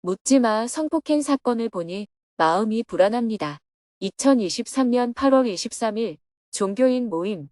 묻지마 성폭행 사건을 보니 마음이 불안합니다. 2023년 8월 23일 종교인 모임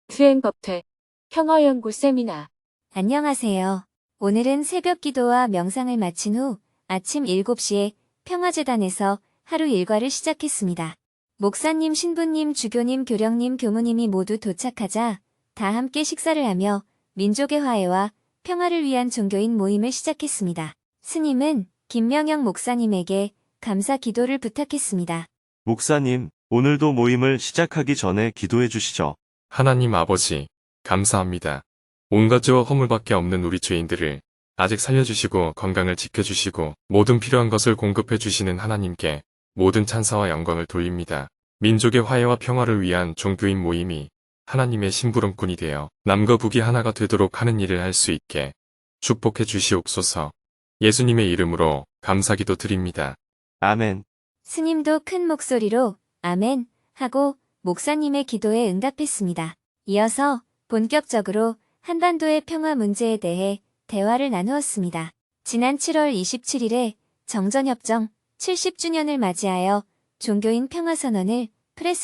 수행법퇴 평화연구 세미나. 안녕하세요. 오늘은 새벽 기도와 명상을 마친 후 아침 7시에 평화재단에서 하루 일과를 시작했습니다. 목사님, 신부님, 주교님, 교령님, 교무님이 모두 도착하자 다 함께 식사를 하며 민족의 화해와 평화를 위한 종교인 모임을 시작했습니다. 스님은 김명영 목사님에게 감사 기도를 부탁했습니다. 목사님, 오늘도 모임을 시작하기 전에 기도해 주시죠. 하나님 아버지, 감사합니다. 온갖 죄와 허물밖에 없는 우리 죄인들을 아직 살려주시고 건강을 지켜주시고 모든 필요한 것을 공급해 주시는 하나님께 모든 찬사와 영광을 돌립니다. 민족의 화해와 평화를 위한 종교인 모임이 하나님의 심부름꾼이 되어 남과 북이 하나가 되도록 하는 일을 할 수 있게 축복해 주시옵소서. 예수님의 이름으로 감사기도 드립니다. 아멘. 스님도 큰 목소리로 아멘 하고 목사님의 기도에 응답했습니다. 이어서 본격적으로 한반도의 평화 문제에 대해 대화를 나누었습니다. 지난 7월 27일에 정전협정 70주년을 맞이하여 종교인 평화선언을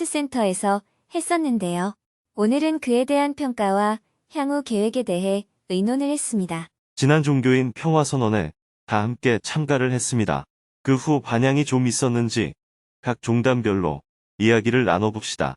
프레스센터에서 했었는데요. 오늘은 그에 대한 평가와 향후 계획에 대해 의논을 했습니다. 지난 종교인 평화선언에 다 함께 참가를 했습니다. 그 후 반향이 좀 있었는지 각 종단별로 이야기를 나눠봅시다.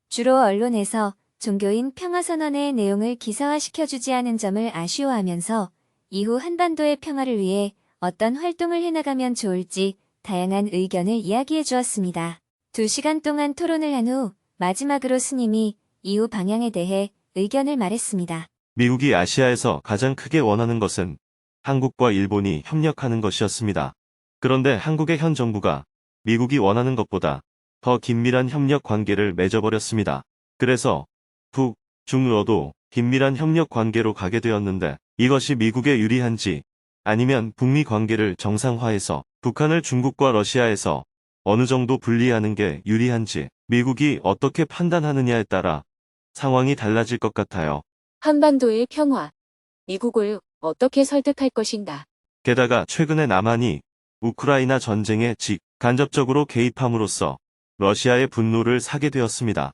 주로 언론에서 종교인 평화선언의 내용을 기사화시켜주지 않은 점을 아쉬워하면서 이후 한반도의 평화를 위해 어떤 활동을 해나가면 좋을지 다양한 의견을 이야기해 주었습니다. 2시간 동안 토론을 한 후 마지막으로 스님이 이후 방향에 대해 의견을 말했습니다. 미국이 아시아에서 가장 크게 원하는 것은 한국과 일본이 협력하는 것이었습니다. 그런데 한국의 현 정부가 미국이 원하는 것보다 더 긴밀한 협력 관계를 맺어버렸습니다. 그래서 북, 중으로도 긴밀한 협력 관계로 가게 되었는데 이것이 미국에 유리한지 아니면 북미 관계를 정상화해서 북한을 중국과 러시아에서 어느 정도 분리하는 게 유리한지 미국이 어떻게 판단하느냐에 따라 상황이 달라질 것 같아요. 한반도의 평화. 미국을 어떻게 설득할 것인가. 게다가 최근에 남한이 우크라이나 전쟁에 간접적으로 개입함으로써 러시아의 분노를 사게 되었습니다.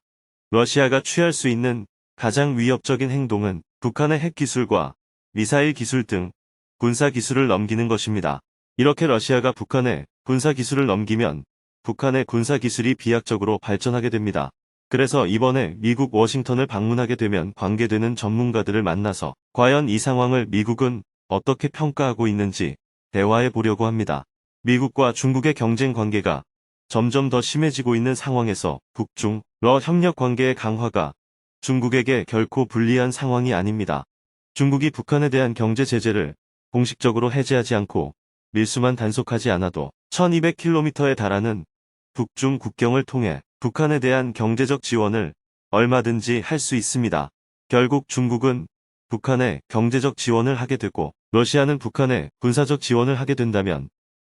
러시아가 취할 수 있는 가장 위협적인 행동은 북한의 핵기술과 미사일 기술 등 군사기술을 넘기는 것입니다. 이렇게 러시아가 북한의 군사기술을 넘기면 북한의 군사기술이 비약적으로 발전하게 됩니다. 그래서 이번에 미국 워싱턴을 방문하게 되면 관계되는 전문가들을 만나서 과연 이 상황을 미국은 어떻게 평가하고 있는지 대화해 보려고 합니다. 미국과 중국의 경쟁 관계가 점점 더 심해지고 있는 상황에서 북중, 러 협력 관계의 강화가 중국에게 결코 불리한 상황이 아닙니다. 중국이 북한에 대한 경제 제재를 공식적으로 해제하지 않고 밀수만 단속하지 않아도 1200km에 달하는 북중 국경을 통해 북한에 대한 경제적 지원을 얼마든지 할 수 있습니다. 결국 중국은 북한에 경제적 지원을 하게 되고 러시아는 북한에 군사적 지원을 하게 된다면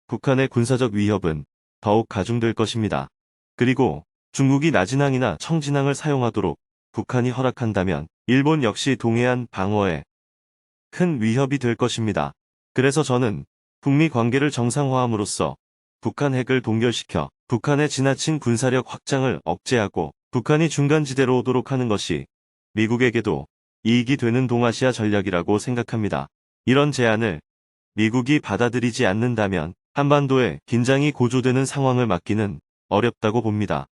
북한의 군사적 위협은 더욱 가중될 것입니다. 그리고 중국이 나진항이나 청진항을 사용하도록 북한이 허락한다면 일본 역시 동해안 방어에 큰 위협이 될 것입니다. 그래서 저는 북미 관계를 정상화함으로써 북한 핵을 동결시켜 북한의 지나친 군사력 확장을 억제하고 북한이 중간지대로 오도록 하는 것이 미국에게도 이익이 되는 동아시아 전략이라고 생각합니다. 이런 제안을 미국이 받아들이지 않는다면 한반도에 긴장이 고조되는 상황을 막기는 어렵다고 봅니다.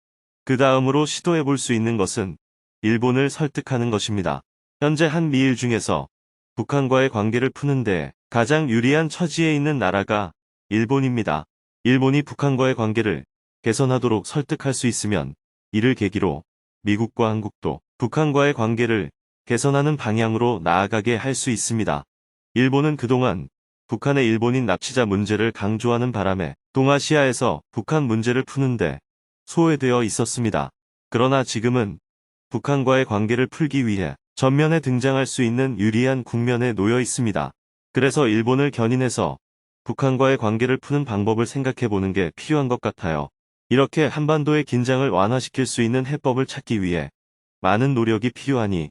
그 다음으로 시도해 볼 수 있는 것은 일본을 설득하는 것입니다. 현재 한미일 중에서 북한과의 관계를 푸는 데 가장 유리한 처지에 있는 나라가 일본입니다. 일본이 북한과의 관계를 개선하도록 설득할 수 있으면 이를 계기로 미국과 한국도 북한과의 관계를 개선하는 방향으로 나아가게 할 수 있습니다. 일본은 그동안 북한의 일본인 납치자 문제를 강조하는 바람에 동아시아에서 북한 문제를 푸는데 소외되어 있었습니다. 그러나 지금은 북한과의 관계를 풀기 위해 전면에 등장할 수 있는 유리한 국면에 놓여 있습니다. 그래서 일본을 견인해서 북한과의 관계를 푸는 방법을 생각해 보는 게 필요한 것 같아요. 이렇게 한반도의 긴장을 완화시킬 수 있는 해법을 찾기 위해 많은 노력이 필요하니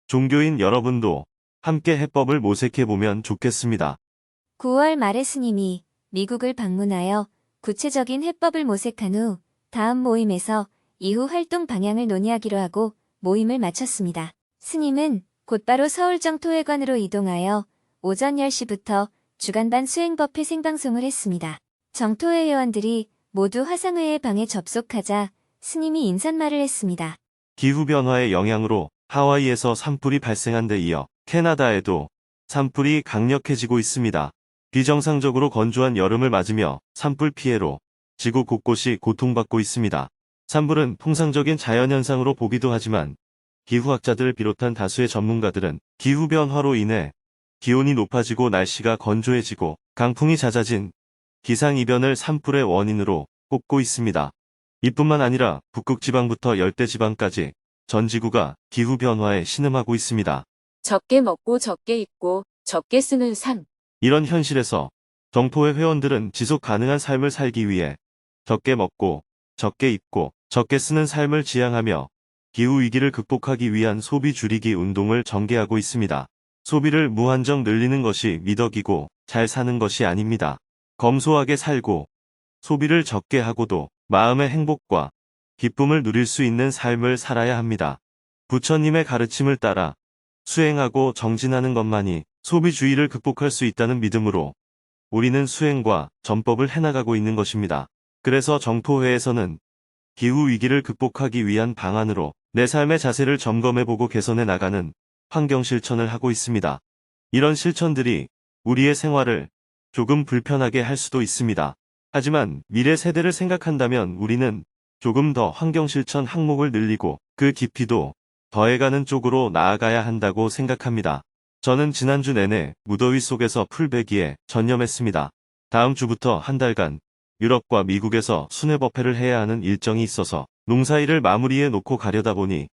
종교인 여러분도 함께 해법을 모색해 보면 좋겠습니다. 9월 말에 스님이 미국을 방문하여 구체적인 해법을 모색한 후 다음 모임에서 이후 활동 방향을 논의하기로 하고 모임을 마쳤습니다. 스님은 곧바로 서울 정토회관으로 이동하여 오전 10시부터 주간반 수행법회 생방송을 했습니다. 정토회 회원들이 모두 화상회의 방에 접속하자 스님이 인사말을 했습니다. 기후변화의 영향으로 하와이에서 산불이 발생한 데 이어 캐나다에도 산불이 강력해지고 있습니다. 비정상적으로 건조한 여름을 맞으며 산불 피해로 지구 곳곳이 고통받고 있습니다. 산불은 통상적인 자연현상으로 보기도 하지만 기후학자들을 비롯한 다수의 전문가들은 기후변화로 인해 기온이 높아지고 날씨가 건조해지고 강풍이 잦아진 기상이변을 산불의 원인으로 꼽고 있습니다. 이뿐만 아니라 북극지방부터 열대지방까지 전 지구가 기후변화에 신음하고 있습니다. 적게 먹고 적게 입고 적게 쓰는 삶. 이런 현실에서 정토회 회원들은 지속 가능한 삶을 살기 위해 적게 먹고 적게 입고 적게 쓰는 삶을 지향하며 기후위기를 극복하기 위한 소비 줄이기 운동을 전개하고 있습니다. 소비를 무한정 늘리는 것이 미덕이고 잘 사는 것이 아닙니다. 검소하게 살고 소비를 적게 하고도 마음의 행복과 기쁨을 누릴 수 있는 삶을 살아야 합니다. 부처님의 가르침을 따라 수행하고 정진하는 것만이 소비주의를 극복할 수 있다는 믿음으로 우리는 수행과 전법을 해나가고 있는 것입니다. 그래서 정토회에서는 기후위기를 극복하기 위한 방안으로 내 삶의 자세를 점검해보고 개선해 나가는 환경 실천을 하고 있습니다. 이런 실천들이 우리의 생활을 조금 불편하게 할 수도 있습니다. 하지만 미래 세대를 생각한다면 우리는 조금 더 환경 실천 항목을 늘리고 그 깊이도 더해가는 쪽으로 나아가야 한다고 생각합니다. 저는 지난주 내내 무더위 속에서 풀베기에 전념했습니다. 다음 주부터 한 달간 유럽과 미국에서 수뇌법회를 해야 하는 일정이 있어서 농사일을 마무리해 놓고 가려다 보니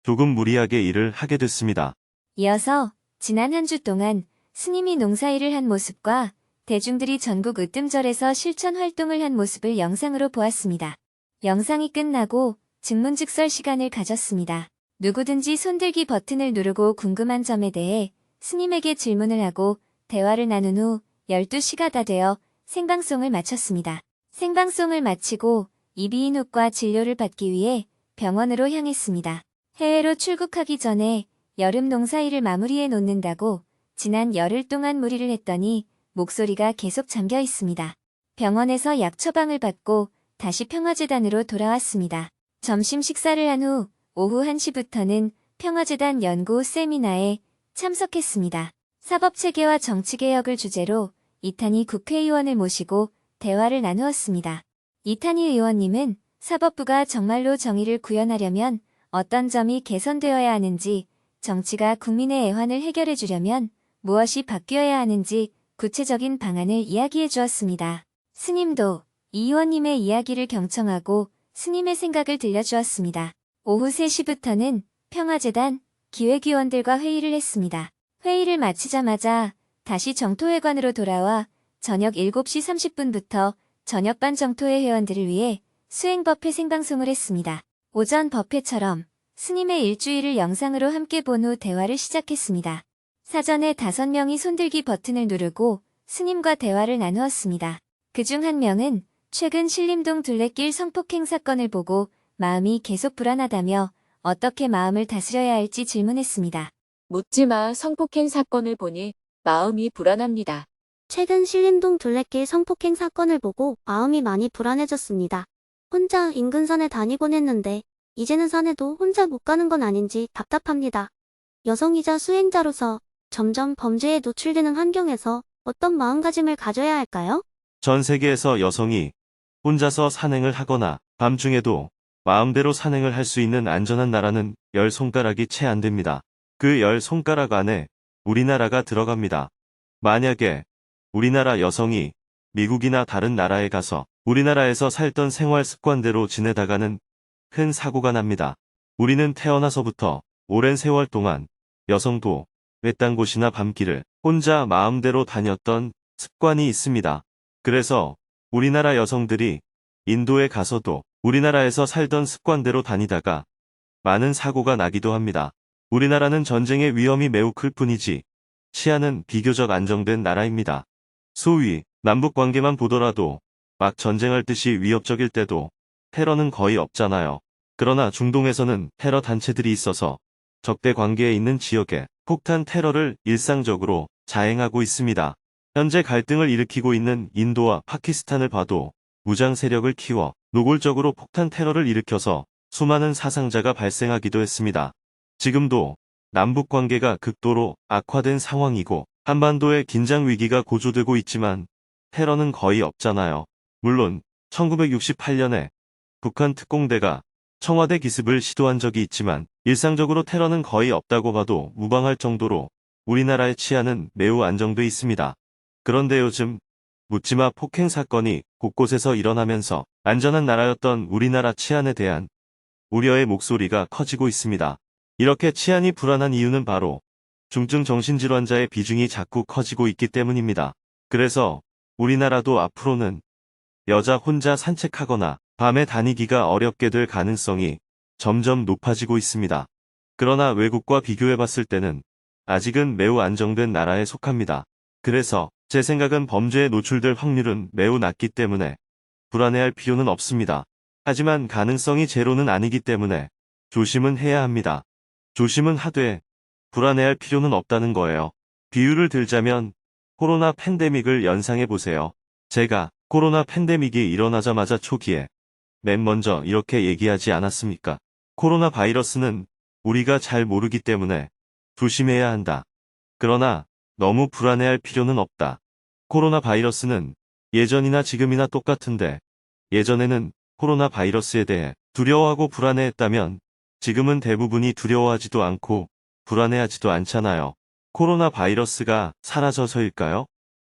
조금 무리하게 일을 하게 됐습니다. 이어서 지난 한 주 동안 스님이 농사일을 한 모습과 대중들이 전국 으뜸절에서 실천 활동을 한 모습을 영상으로 보았습니다. 영상이 끝나고 증문즉설 시간을 가졌습니다. 누구든지 손들기 버튼을 누르고 궁금한 점에 대해 스님에게 질문을 하고 대화를 나눈 후 12시가 다 되어 생방송을 마쳤습니다. 생방송을 마치고 이비인후과 진료를 받기 위해 병원으로 향했습니다. 해외로 출국하기 전에 여름 농사일을 마무리해 놓는다고 지난 열흘 동안 무리를 했더니 목소리가 계속 잠겨 있습니다. 병원에서 약 처방을 받고 다시 평화재단으로 돌아왔습니다. 점심 식사를 한 후 오후 1시부터는 평화재단 연구 세미나에 참석했습니다. 사법체계와 정치개혁을 주제로 이탄희 국회의원을 모시고 대화를 나누었습니다. 이탄희 의원님은 사법부가 정말로 정의를 구현하려면 어떤 점이 개선되어야 하는지, 정치가 국민의 애환을 해결해 주려면 무엇이 바뀌어야 하는지 구체적인 방안을 이야기해 주었습니다. 스님도 이 의원님의 이야기를 경청하고 스님의 생각을 들려주었습니다. 오후 3시부터는 평화재단 기획위원들과 회의를 했습니다. 회의를 마치자마자 다시 정토회관으로 돌아와 저녁 7시 30분부터 저녁반 정토회 회원들을 위해 수행법회 생방송을 했습니다. 오전 법회처럼 스님의 일주일을 영상으로 함께 본 후 대화를 시작했습니다. 사전에 5명이 손들기 버튼을 누르고 스님과 대화를 나누었습니다. 그중 한 명은 최근 신림동 둘레길 성폭행 사건을 보고 마음이 계속 불안하다며 어떻게 마음을 다스려야 할지 질문했습니다. 묻지마 성폭행 사건을 보니 마음이 불안합니다. 최근 신림동 둘레길 성폭행 사건을 보고 마음이 많이 불안해졌습니다. 혼자 인근 산에 다니곤 했는데 이제는 산에도 혼자 못 가는 건 아닌지 답답합니다. 여성이자 수행자로서 점점 범죄에 노출되는 환경에서 어떤 마음가짐을 가져야 할까요? 전 세계에서 여성이 혼자서 산행을 하거나 밤중에도 마음대로 산행을 할 수 있는 안전한 나라는 10손가락이 채 안 됩니다. 그 10손가락 안에 우리나라가 들어갑니다. 만약에 우리나라 여성이 미국이나 다른 나라에 가서 우리나라에서 살던 생활 습관대로 지내다가는 큰 사고가 납니다. 우리는 태어나서부터 오랜 세월 동안 여성도 외딴 곳이나 밤길을 혼자 마음대로 다녔던 습관이 있습니다. 그래서 우리나라 여성들이 인도에 가서도 우리나라에서 살던 습관대로 다니다가 많은 사고가 나기도 합니다. 우리나라는 전쟁의 위험이 매우 클 뿐이지 치안은 비교적 안정된 나라입니다. 소위 남북 관계만 보더라도 막 전쟁할 듯이 위협적일 때도 테러는 거의 없잖아요. 그러나 중동에서는 테러 단체들이 있어서 적대 관계에 있는 지역에 폭탄 테러를 일상적으로 자행하고 있습니다. 현재 갈등을 일으키고 있는 인도와 파키스탄을 봐도 무장 세력을 키워 노골적으로 폭탄 테러를 일으켜서 수많은 사상자가 발생하기도 했습니다. 지금도 남북 관계가 극도로 악화된 상황이고 한반도의 긴장 위기가 고조되고 있지만 테러는 거의 없잖아요. 물론 1968년에 북한 특공대가 청와대 기습을 시도한 적이 있지만 일상적으로 테러는 거의 없다고 봐도 무방할 정도로 우리나라의 치안은 매우 안정돼 있습니다. 그런데 요즘 묻지마 폭행 사건이 곳곳에서 일어나면서 안전한 나라였던 우리나라 치안에 대한 우려의 목소리가 커지고 있습니다. 이렇게 치안이 불안한 이유는 바로 중증 정신질환자의 비중이 자꾸 커지고 있기 때문입니다. 그래서 우리나라도 앞으로는 여자 혼자 산책하거나 밤에 다니기가 어렵게 될 가능성이 점점 높아지고 있습니다. 그러나 외국과 비교해봤을 때는 아직은 매우 안정된 나라에 속합니다. 그래서 제 생각은 범죄에 노출될 확률은 매우 낮기 때문에 불안해할 필요는 없습니다. 하지만 가능성이 제로는 아니기 때문에 조심은 해야 합니다. 조심은 하되 불안해할 필요는 없다는 거예요. 비유를 들자면 코로나 팬데믹을 연상해 보세요. 제가 코로나 팬데믹이 일어나자마자 초기에 맨 먼저 이렇게 얘기하지 않았습니까? 코로나 바이러스는 우리가 잘 모르기 때문에 조심해야 한다. 그러나 너무 불안해할 필요는 없다. 코로나 바이러스는 예전이나 지금이나 똑같은데 예전에는 코로나 바이러스에 대해 두려워하고 불안해했다면 지금은 대부분이 두려워하지도 않고 불안해하지도 않잖아요. 코로나 바이러스가 사라져서일까요?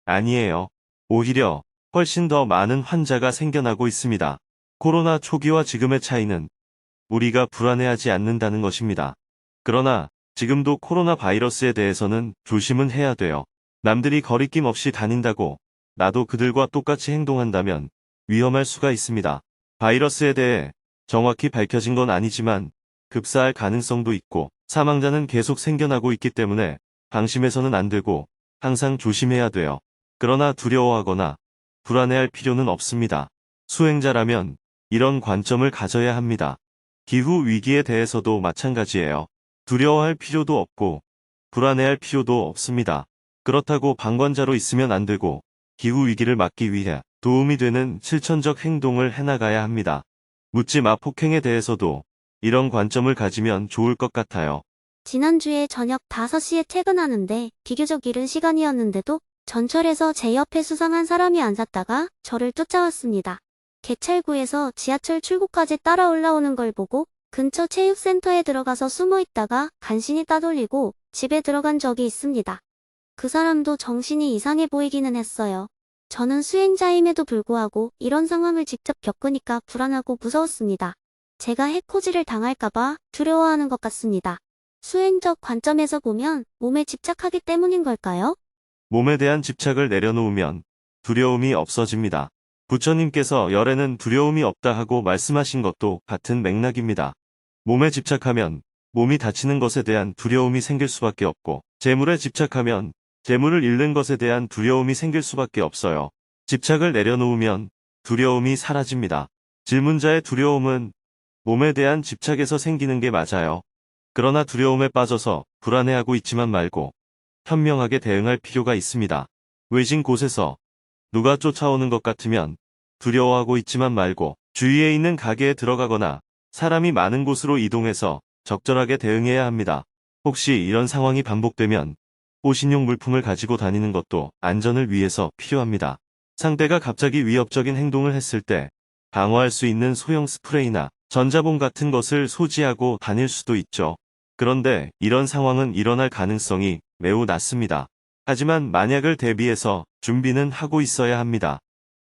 아니에요. 오히려 훨씬 더 많은 환자가 생겨나고 있습니다. 코로나 초기와 지금의 차이는 우리가 불안해하지 않는다는 것입니다. 그러나 지금도 코로나 바이러스에 대해서는 조심은 해야 돼요. 남들이 거리낌 없이 다닌다고 나도 그들과 똑같이 행동한다면 위험할 수가 있습니다. 바이러스에 대해 정확히 밝혀진 건 아니지만 급사할 가능성도 있고 사망자는 계속 생겨나고 있기 때문에 방심해서는 안 되고 항상 조심해야 돼요. 그러나 두려워하거나 불안해할 필요는 없습니다. 수행자라면 이런 관점을 가져야 합니다. 기후 위기에 대해서도 마찬가지예요. 두려워할 필요도 없고 불안해할 필요도 없습니다. 그렇다고 방관자로 있으면 안 되고 기후 위기를 막기 위해 도움이 되는 실천적 행동을 해나가야 합니다. 묻지마 폭행에 대해서도 이런 관점을 가지면 좋을 것 같아요. 지난주에 저녁 5시에 퇴근하는데 비교적 이른 시간이었는데도 전철에서 제 옆에 수상한 사람이 앉았다가 저를 쫓아왔습니다. 개찰구에서 지하철 출구까지 따라 올라오는 걸 보고 근처 체육센터에 들어가서 숨어 있다가 간신히 따돌리고 집에 들어간 적이 있습니다. 그 사람도 정신이 이상해 보이기는 했어요. 저는 수행자임에도 불구하고 이런 상황을 직접 겪으니까 불안하고 무서웠습니다. 제가 해코지를 당할까봐 두려워하는 것 같습니다. 수행적 관점에서 보면 몸에 집착하기 때문인 걸까요? 몸에 대한 집착을 내려놓으면 두려움이 없어집니다. 부처님께서 열에는 두려움이 없다 하고 말씀하신 것도 같은 맥락입니다. 몸에 집착하면 몸이 다치는 것에 대한 두려움이 생길 수밖에 없고 재물에 집착하면 재물을 잃는 것에 대한 두려움이 생길 수밖에 없어요. 집착을 내려놓으면 두려움이 사라집니다. 질문자의 두려움은 몸에 대한 집착에서 생기는 게 맞아요. 그러나 두려움에 빠져서 불안해하고 있지만 말고 현명하게 대응할 필요가 있습니다. 외진 곳에서 누가 쫓아오는 것 같으면 두려워하고 있지만 말고 주위에 있는 가게에 들어가거나 사람이 많은 곳으로 이동해서 적절하게 대응해야 합니다. 혹시 이런 상황이 반복되면 호신용 물품을 가지고 다니는 것도 안전을 위해서 필요합니다. 상대가 갑자기 위협적인 행동을 했을 때 방어할 수 있는 소형 스프레이나 전자bom 같은 것을 소지하고 다닐 수도 있죠. 그런데 이런 상황은 일어날 가능성이 매우 낮습니다. 하지만 만약을 대비해서 준비는 하고 있어야 합니다.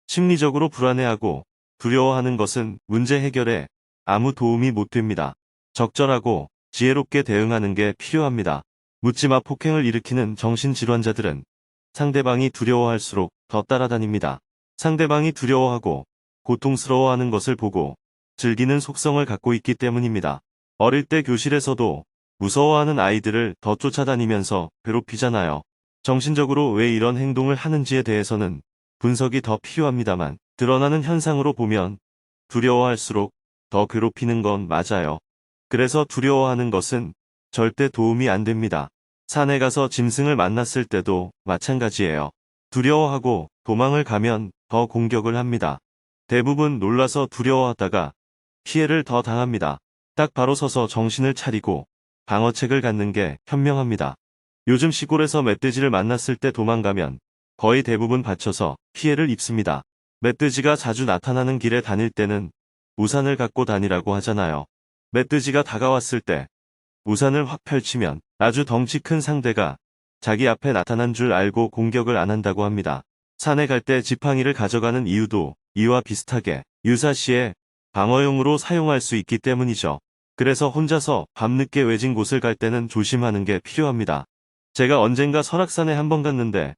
심리적으로 불안해하고 두려워하는 것은 문제 해결에 아무 도움이 못 됩니다. 적절하고 지혜롭게 대응하는 게 필요합니다. 묻지마 폭행을 일으키는 정신질환자들은 상대방이 두려워할수록 더 따라다닙니다. 상대방이 두려워하고 고통스러워하는 것을 보고 즐기는 속성을 갖고 있기 때문입니다. 어릴 때 교실에서도 무서워하는 아이들을 더 쫓아다니면서 괴롭히잖아요. 정신적으로 왜 이런 행동을 하는지에 대해서는 분석이 더 필요합니다만 드러나는 현상으로 보면 두려워할수록 더 괴롭히는 건 맞아요. 그래서 두려워하는 것은 절대 도움이 안 됩니다. 산에 가서 짐승을 만났을 때도 마찬가지예요. 두려워하고 도망을 가면 더 공격을 합니다. 대부분 놀라서 두려워하다가 피해를 더 당합니다. 딱 바로 서서 정신을 차리고 방어책을 갖는 게 현명합니다. 요즘 시골에서 멧돼지를 만났을 때 도망가면 거의 대부분 받쳐서 피해를 입습니다. 멧돼지가 자주 나타나는 길에 다닐 때는 우산을 갖고 다니라고 하잖아요. 멧돼지가 다가왔을 때 우산을 확 펼치면 아주 덩치 큰 상대가 자기 앞에 나타난 줄 알고 공격을 안 한다고 합니다. 산에 갈 때 지팡이를 가져가는 이유도 이와 비슷하게 유사시에 방어용으로 사용할 수 있기 때문이죠. 그래서 혼자서 밤늦게 외진 곳을 갈 때는 조심하는 게 필요합니다. 제가 언젠가 설악산에 한번 갔는데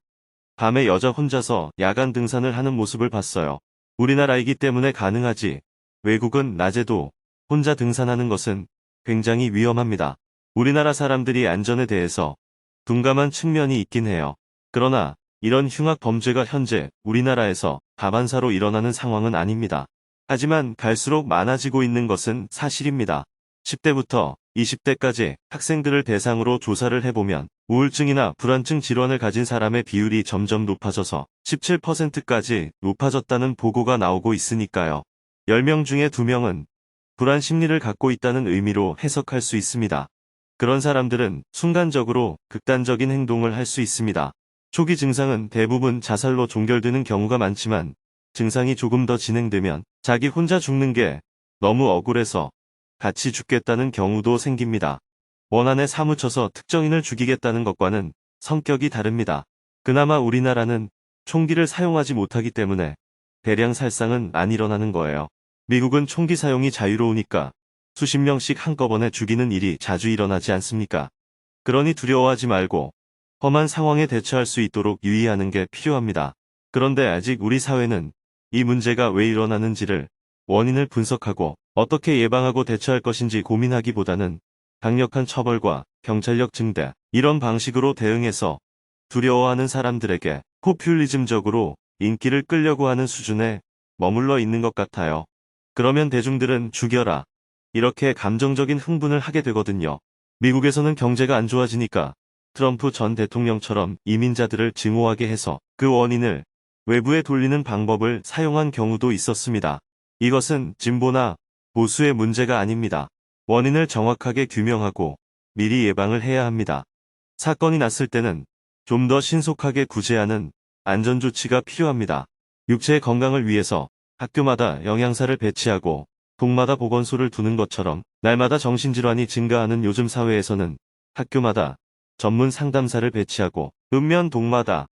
밤에 여자 혼자서 야간 등산을 하는 모습을 봤어요. 우리나라이기 때문에 가능하지 외국은 낮에도 혼자 등산하는 것은 굉장히 위험합니다. 우리나라 사람들이 안전에 대해서 둔감한 측면이 있긴 해요. 그러나 이런 흉악 범죄가 현재 우리나라에서 다반사로 일어나는 상황은 아닙니다. 하지만 갈수록 많아지고 있는 것은 사실입니다. 10대부터 20대까지 학생들을 대상으로 조사를 해보면 우울증이나 불안증 질환을 가진 사람의 비율이 점점 높아져서 17%까지 높아졌다는 보고가 나오고 있으니까요. 10명 중에 2명은 불안 심리를 갖고 있다는 의미로 해석할 수 있습니다. 그런 사람들은 순간적으로 극단적인 행동을 할 수 있습니다. 초기 증상은 대부분 자살로 종결되는 경우가 많지만 증상이 조금 더 진행되면 자기 혼자 죽는 게 너무 억울해서 같이 죽겠다는 경우도 생깁니다. 원한에 사무쳐서 특정인을 죽이겠다는 것과는 성격이 다릅니다. 그나마 우리나라는 총기를 사용하지 못하기 때문에 대량 살상은 안 일어나는 거예요. 미국은 총기 사용이 자유로우니까 수십 명씩 한꺼번에 죽이는 일이 자주 일어나지 않습니까? 그러니 두려워하지 말고 험한 상황에 대처할 수 있도록 유의하는 게 필요합니다. 그런데 아직 우리 사회는 이 문제가 왜 일어나는지를 원인을 분석하고 어떻게 예방하고 대처할 것인지 고민하기보다는 강력한 처벌과 경찰력 증대 이런 방식으로 대응해서 두려워하는 사람들에게 포퓰리즘적으로 인기를 끌려고 하는 수준에 머물러 있는 것 같아요. 그러면 대중들은 죽여라 이렇게 감정적인 흥분을 하게 되거든요. 미국에서는 경제가 안 좋아지니까 트럼프 전 대통령처럼 이민자들을 증오하게 해서 그 원인을 외부에 돌리는 방법을 사용한 경우도 있었습니다. 이것은 진보나 보수의 문제가 아닙니다. 원인을 정확하게 규명하고 미리 예방을 해야 합니다. 사건이 났을 때는 좀 더 신속하게 구제하는 안전조치가 필요합니다. 육체의 건강을 위해서 학교마다 영양사를 배치하고 동마다 보건소를 두는 것처럼 날마다 정신질환이 증가하는 요즘 사회에서는 학교마다 전문 상담사를 배치하고 읍면 동마다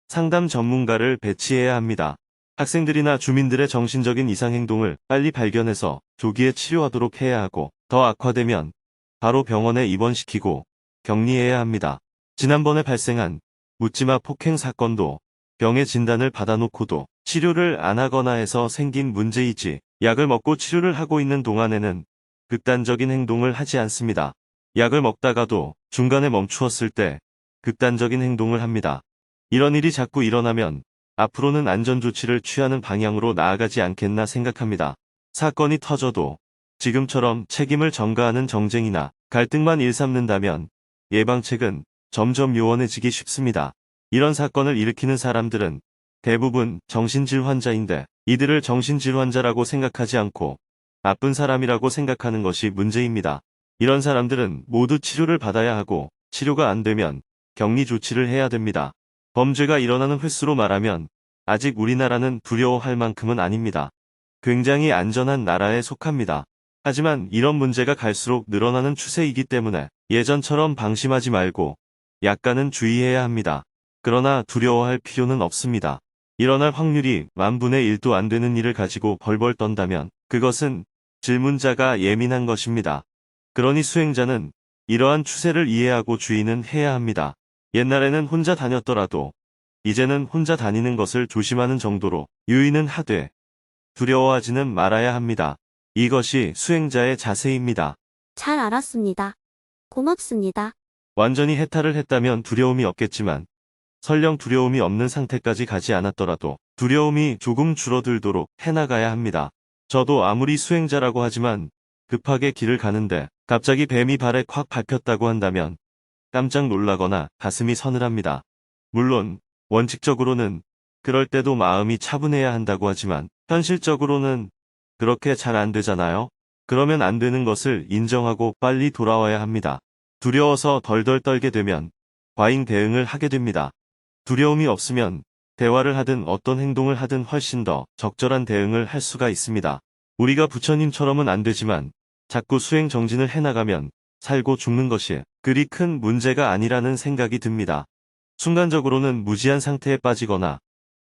상담 전문가를 배치해야 합니다. 학생들이나 주민들의 정신적인 이상행동을 빨리 발견해서 조기에 치료하도록 해야 하고 더 악화되면 바로 병원에 입원시키고 격리해야 합니다. 지난번에 발생한 묻지마 폭행 사건도 병의 진단을 받아놓고도 치료를 안 하거나 해서 생긴 문제이지 약을 먹고 치료를 하고 있는 동안에는 극단적인 행동을 하지 않습니다. 약을 먹다가도 중간에 멈추었을 때 극단적인 행동을 합니다. 이런 일이 자꾸 일어나면 앞으로는 안전조치를 취하는 방향으로 나아가지 않겠나 생각합니다. 사건이 터져도 지금처럼 책임을 전가하는 정쟁이나 갈등만 일삼는다면 예방책은 점점 요원해지기 쉽습니다. 이런 사건을 일으키는 사람들은 대부분 정신질환자인데 이들을 정신질환자라고 생각하지 않고 나쁜 사람이라고 생각하는 것이 문제입니다. 이런 사람들은 모두 치료를 받아야 하고 치료가 안 되면 격리 조치를 해야 됩니다. 범죄가 일어나는 횟수로 말하면 아직 우리나라는 두려워할 만큼은 아닙니다. 굉장히 안전한 나라에 속합니다. 하지만 이런 문제가 갈수록 늘어나는 추세이기 때문에 예전처럼 방심하지 말고 약간은 주의해야 합니다. 그러나 두려워할 필요는 없습니다. 일어날 확률이 10,000분의 1도 안 되는 일을 가지고 벌벌 떤다면 그것은 질문자가 예민한 것입니다. 그러니 수행자는 이러한 추세를 이해하고 주의는 해야 합니다. 옛날에는 혼자 다녔더라도 이제는 혼자 다니는 것을 조심하는 정도로 유의는 하되 두려워하지는 말아야 합니다. 이것이 수행자의 자세입니다. 잘 알았습니다. 고맙습니다. 완전히 해탈을 했다면 두려움이 없겠지만 설령 두려움이 없는 상태까지 가지 않았더라도 두려움이 조금 줄어들도록 해나가야 합니다. 저도 아무리 수행자라고 하지만 급하게 길을 가는데 갑자기 뱀이 발에 콱 밟혔다고 한다면 깜짝 놀라거나 가슴이 서늘합니다. 물론 원칙적으로는 그럴 때도 마음이 차분해야 한다고 하지만 현실적으로는 그렇게 잘 안 되잖아요. 그러면 안 되는 것을 인정하고 빨리 돌아와야 합니다. 두려워서 덜덜 떨게 되면 과잉 대응을 하게 됩니다. 두려움이 없으면 대화를 하든 어떤 행동을 하든 훨씬 더 적절한 대응을 할 수가 있습니다. 우리가 부처님처럼은 안 되지만 자꾸 수행 정진을 해나가면 살고 죽는 것이 그리 큰 문제가 아니라는 생각이 듭니다. 순간적으로는 무지한 상태에 빠지거나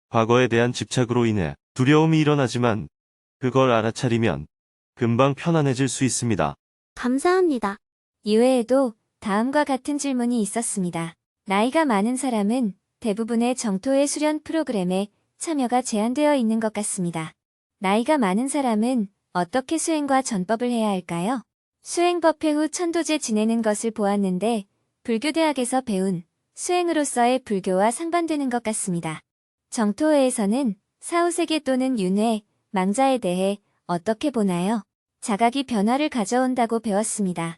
과거에 대한 집착으로 인해 두려움이 일어나지만 그걸 알아차리면 금방 편안해질 수 있습니다. 감사합니다. 이외에도 다음과 같은 질문이 있었습니다. 나이가 많은 사람은 대부분의 정토의 수련 프로그램에 참여가 제한되어 있는 것 같습니다. 나이가 많은 사람은 어떻게 수행과 전법을 해야 할까요? 수행법회 후 천도제 지내는 것을 보았는데 불교대학에서 배운 수행으로서의 불교와 상반되는 것 같습니다. 정토회에서는 사후세계 또는 윤회, 망자에 대해 어떻게 보나요? 자각이 변화를 가져온다고 배웠습니다.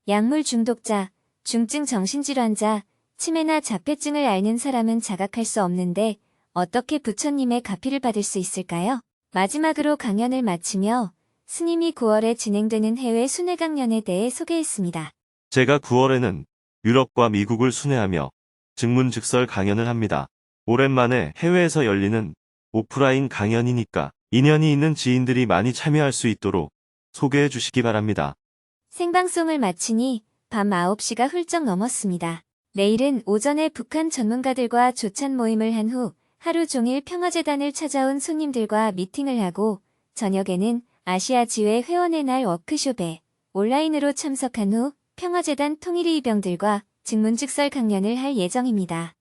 약물 중독자, 중증 정신질환자, 치매나 자폐증을 앓는 사람은 자각할 수 없는데 어떻게 부처님의 가피를 받을 수 있을까요? 마지막으로 강연을 마치며 스님이 9월에 진행되는 해외 순회 강연에 대해 소개했습니다. 제가 9월에는 유럽과 미국을 순회하며 증문즉설 강연을 합니다. 오랜만에 해외에서 열리는 오프라인 강연이니까 인연이 있는 지인들이 많이 참여할 수 있도록 소개해 주시기 바랍니다. 생방송을 마치니 밤 9시가 훌쩍 넘었습니다. 내일은 오전에 북한 전문가들과 조찬 모임을 한 후 하루 종일 평화재단을 찾아온 손님들과 미팅을 하고 저녁에는 아시아 지회 회원의 날 워크숍에 온라인으로 참석한 후 평화재단 통일이 이병들과 증문즉설 강연을 할 예정입니다.